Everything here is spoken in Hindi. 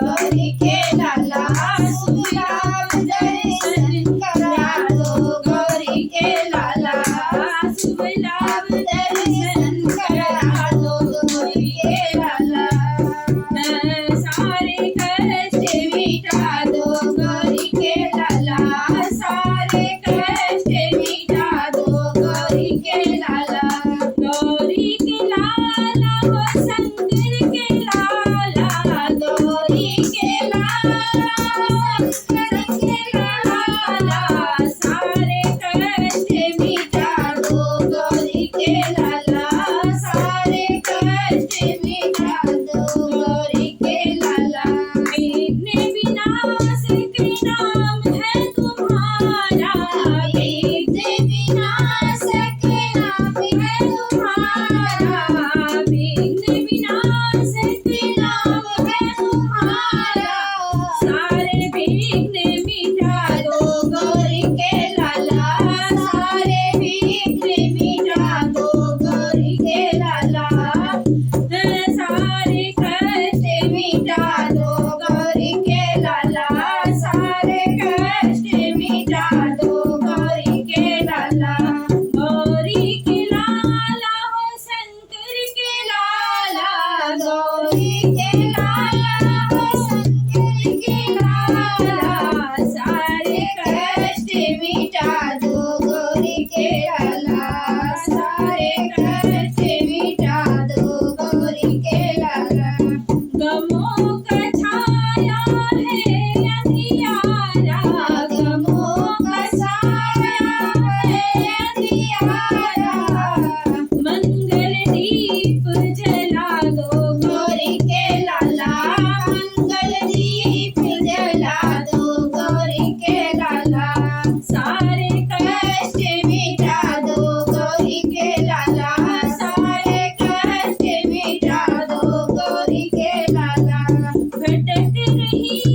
गौरी के लाला शुभ लाभ दर्शन करा दो गौरी के लाला शुभ लाभ दर्शन करा दो गौरी के लाला सारे कष्ट मिटा दो गौरी के लाला सारे कष्ट मिटा दो गौरी के लाला गौरी के लाला वो शंकर के लाला गौरी के लाला शंकर के लाला सारे कष्ट मिटा दो गौरी के लाला सारे कष्ट मिटा दो गौरी के लाला विघ्न विनाशक नाम है तुम्हारा विघ्न विनाशक नाम है तुम्हारा विघ्न विनाशक नाम है तुम्हारा सारे विघ्न मिटा दो गौरी के लाला सारे विघ्न मिटा दो गौरी के लाला सारे कष्ट मिटा दो गौरी के लाला सारे कष्ट मिटा दो गौरी के लाला गौरी के लाला हो शंकर के लाला गौरी के लाला हो शंकर के लाला सारे कष्ट मिटा दो गौरी के लाला सारे कष्ट मिटा दो गौरी के लाला गमों का छाया है अंधियारा गमों का छाया है अंधियारा मंगल दीप जला दो गौरी के लाला मंगल दीप जला दो गौरी के लाला सारे कष्ट मिटा दो गौरी के लाला सारे कष्ट मिटा दो गौरी के लाला भटक रही